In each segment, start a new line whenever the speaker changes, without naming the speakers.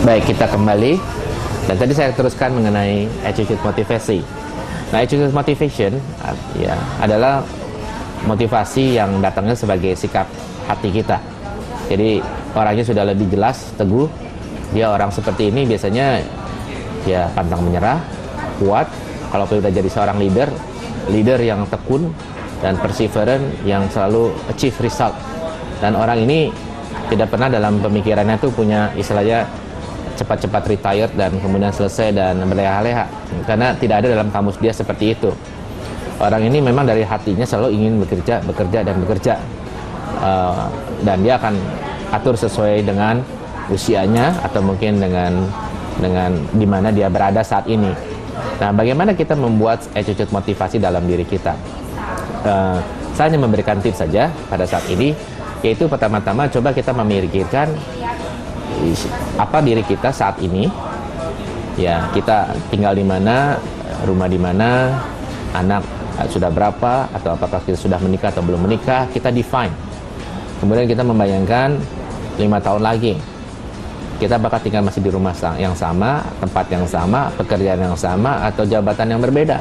Baik, kita kembali. Dan tadi saya teruskan mengenai attitude motivasi. Nah, attitude motivation ya adalah motivasi yang datangnya sebagai sikap hati kita. Jadi orangnya sudah lebih jelas, teguh. Dia orang seperti ini biasanya ya pantang menyerah, kuat. Kalau sudah jadi seorang leader yang tekun dan perseverant, yang selalu achieve result. Dan orang ini tidak pernah dalam pemikirannya itu punya istilahnya cepat-cepat retired dan kemudian selesai dan berleha-leha, karena tidak ada dalam kamus dia seperti itu. Orang ini memang dari hatinya selalu ingin bekerja, dan dia akan atur sesuai dengan usianya atau mungkin dengan di mana dia berada saat ini. Nah, bagaimana kita membuat attitude motivasi dalam diri kita? Saya hanya memberikan tips saja pada saat ini, yaitu pertama-tama coba kita memikirkan apa diri kita saat ini, ya, kita tinggal di mana, rumah di mana, anak sudah berapa, atau apakah kita sudah menikah atau belum menikah, kita define. Kemudian kita membayangkan 5 tahun lagi kita bakal tinggal masih di rumah yang sama, tempat yang sama, pekerjaan yang sama, atau jabatan yang berbeda.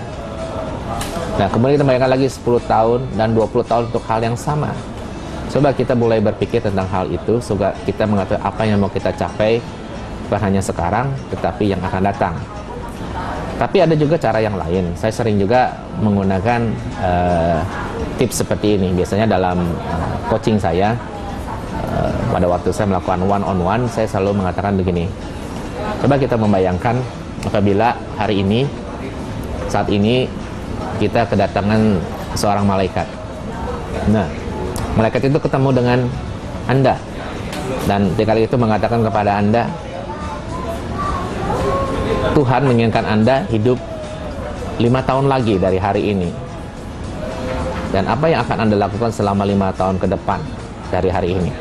Nah, kemudian kita bayangkan lagi 10 tahun dan 20 tahun untuk hal yang sama. Coba kita mulai berpikir tentang hal itu, sehingga kita mengetahui apa yang mau kita capai, bukan hanya sekarang, tetapi yang akan datang. Tapi ada juga cara yang lain. Saya sering juga menggunakan tips seperti ini. Biasanya dalam coaching saya, pada waktu saya melakukan one-on-one, saya selalu mengatakan begini. Coba kita membayangkan apabila hari ini, saat ini, kita kedatangan seorang malaikat. Nah, malaikat itu ketemu dengan Anda dan ketika itu mengatakan kepada Anda, Tuhan menginginkan Anda hidup 5 tahun lagi dari hari ini, dan apa yang akan Anda lakukan selama 5 tahun ke depan dari hari ini.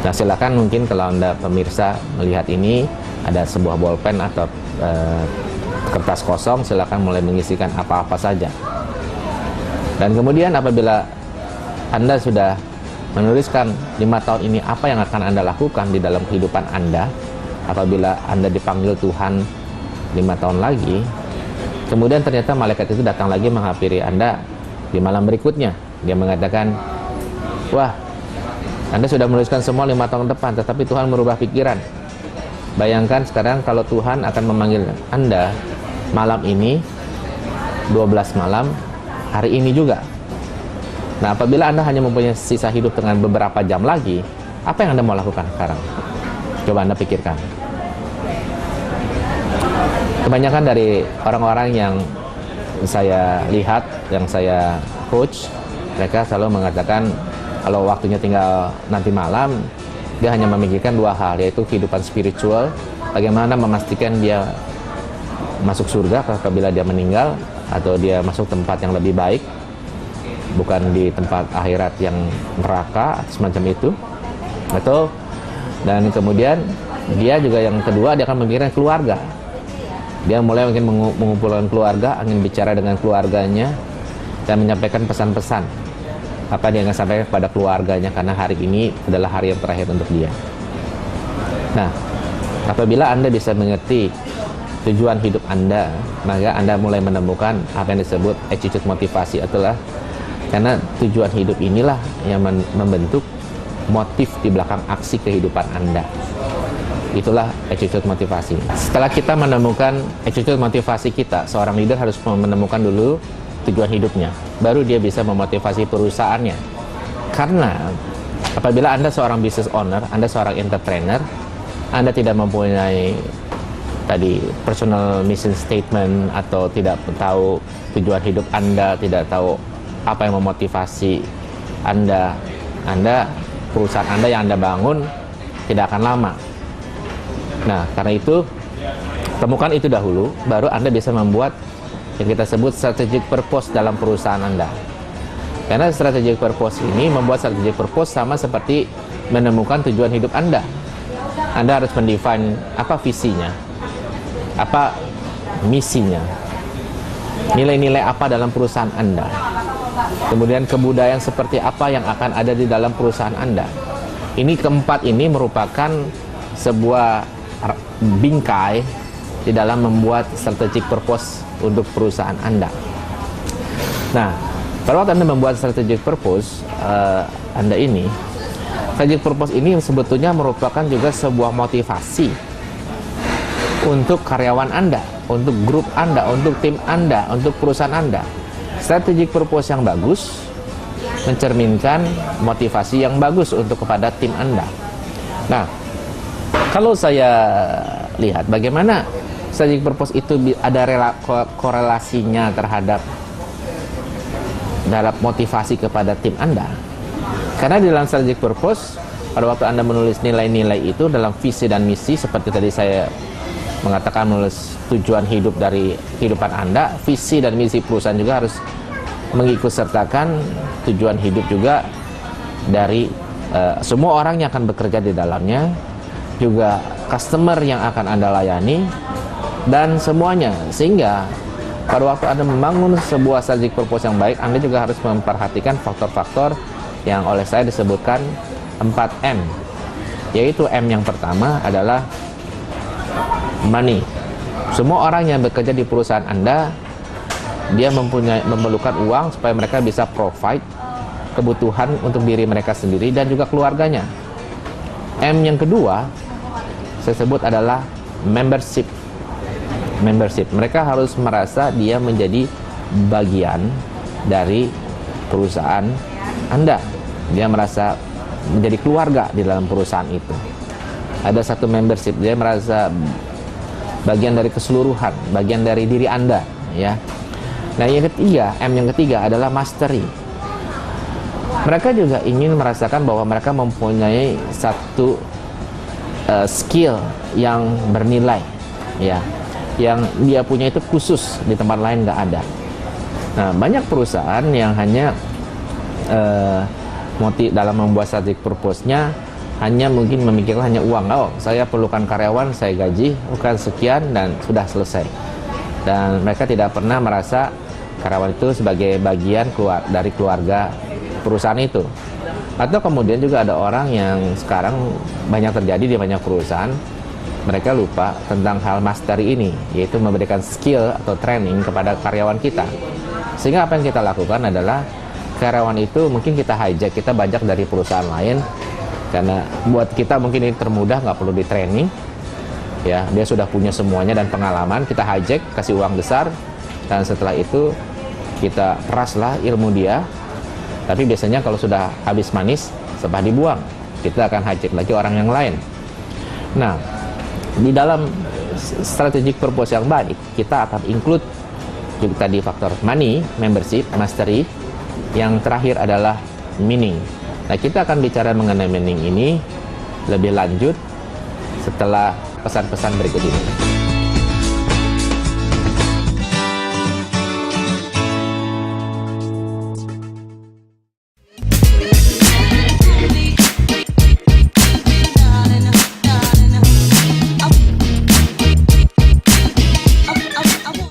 Nah, silakan, mungkin kalau Anda pemirsa melihat ini ada sebuah bolpen atau kertas kosong, silakan mulai mengisikan apa-apa saja. Dan kemudian apabila Anda sudah menuliskan 5 tahun ini apa yang akan Anda lakukan di dalam kehidupan Anda apabila Anda dipanggil Tuhan 5 tahun lagi, kemudian ternyata malaikat itu datang lagi menghampiri Anda di malam berikutnya. Dia mengatakan, wah, Anda sudah menuliskan semua 5 tahun depan, tetapi Tuhan merubah pikiran. Bayangkan sekarang kalau Tuhan akan memanggil Anda malam ini, 12 malam, hari ini juga. Nah, apabila Anda hanya mempunyai sisa hidup dengan beberapa jam lagi, apa yang Anda mau lakukan sekarang? Coba Anda pikirkan. Kebanyakan dari orang-orang yang saya lihat, yang saya coach, mereka selalu mengatakan kalau waktunya tinggal nanti malam, dia hanya memikirkan 2 hal, yaitu kehidupan spiritual, bagaimana memastikan dia masuk surga apabila dia meninggal, atau dia masuk tempat yang lebih baik, bukan di tempat akhirat yang neraka semacam itu. Atau dan kemudian dia juga yang kedua, dia akan memikirkan keluarga. Dia mulai mungkin mengumpulkan keluarga, ingin bicara dengan keluarganya dan menyampaikan pesan-pesan apa dia akan sampaikan kepada keluarganya, karena hari ini adalah hari yang terakhir untuk dia. Nah, apabila Anda bisa mengerti tujuan hidup Anda, maka Anda mulai menemukan apa yang disebut attitude motivasi, itulah karena tujuan hidup inilah yang membentuk motif di belakang aksi kehidupan Anda. Itulah attitude motivasi. Setelah kita menemukan attitude motivasi kita, seorang leader harus menemukan dulu tujuan hidupnya, baru dia bisa memotivasi perusahaannya. Karena apabila Anda seorang business owner, Anda seorang entrepreneur, Anda tidak mempunyai tadi personal mission statement, atau tidak tahu tujuan hidup Anda, tidak tahu apa yang memotivasi Anda, perusahaan Anda yang Anda bangun tidak akan lama. Nah, karena itu temukan itu dahulu, baru Anda bisa membuat yang kita sebut strategic purpose dalam perusahaan Anda. Karena strategic purpose ini, membuat strategic purpose sama seperti menemukan tujuan hidup Anda. Anda harus mendefine apa visinya, apa misinya, nilai-nilai apa dalam perusahaan Anda. Kemudian kebudayaan seperti apa yang akan ada di dalam perusahaan Anda. Ini keempat ini merupakan sebuah bingkai di dalam membuat strategic purpose untuk perusahaan Anda. Nah, pada waktu Anda membuat strategic purpose Anda ini, strategic purpose ini sebetulnya merupakan juga sebuah motivasi untuk karyawan Anda, untuk grup Anda, untuk tim Anda, untuk perusahaan Anda. Strategic purpose yang bagus mencerminkan motivasi yang bagus untuk kepada tim Anda. Nah, kalau saya lihat bagaimana strategic purpose itu ada korelasinya terhadap motivasi kepada tim Anda. Karena di dalam strategic purpose, pada waktu Anda menulis nilai-nilai itu dalam visi dan misi, seperti tadi saya mengatakan menulis tujuan hidup dari kehidupan Anda, visi dan misi perusahaan juga harus mengikut sertakan tujuan hidup juga dari semua orang yang akan bekerja di dalamnya, juga customer yang akan Anda layani, dan semuanya. Sehingga pada waktu Anda membangun sebuah strategic purpose yang baik, Anda juga harus memperhatikan faktor-faktor yang oleh saya disebutkan 4M, yaitu M yang pertama adalah money. Semua orang yang bekerja di perusahaan Anda, dia memerlukan uang supaya mereka bisa provide kebutuhan untuk diri mereka sendiri dan juga keluarganya. M yang kedua saya sebut adalah membership. Mereka harus merasa dia menjadi bagian dari perusahaan Anda. Dia merasa menjadi keluarga di dalam perusahaan itu. Ada satu membership, dia merasa bagian dari keseluruhan, bagian dari diri Anda, ya. Nah, yang ketiga, M yang ketiga adalah mastery. Mereka juga ingin merasakan bahwa mereka mempunyai satu skill yang bernilai, ya, yang dia punya itu khusus, di tempat lain nggak ada. Nah, banyak perusahaan yang hanya dalam membuat strategic purpose-nya hanya mungkin memikirkan hanya uang. Oh, saya perlukan karyawan, saya gaji, bukan sekian dan sudah selesai. Dan mereka tidak pernah merasa karyawan itu sebagai bagian dari keluarga perusahaan itu. Atau kemudian juga ada orang yang sekarang banyak terjadi di banyak perusahaan, mereka lupa tentang hal mastery ini, yaitu memberikan skill atau training kepada karyawan kita. Sehingga apa yang kita lakukan adalah karyawan itu mungkin kita hijack, kita bajak dari perusahaan lain, karena buat kita mungkin ini termudah, nggak perlu di training, ya, dia sudah punya semuanya dan pengalaman. Kita hijack, kasih uang besar, dan setelah itu kita peraslah ilmu dia. Tapi biasanya kalau sudah habis manis, sepah dibuang, kita akan hijack lagi orang yang lain. Nah, di dalam strategic purpose yang baik, kita akan include juga tadi faktor money, membership, mastery. Yang terakhir adalah meaning. Nah, kita akan bicara mengenai meaning ini lebih lanjut setelah pesan-pesan berikut ini.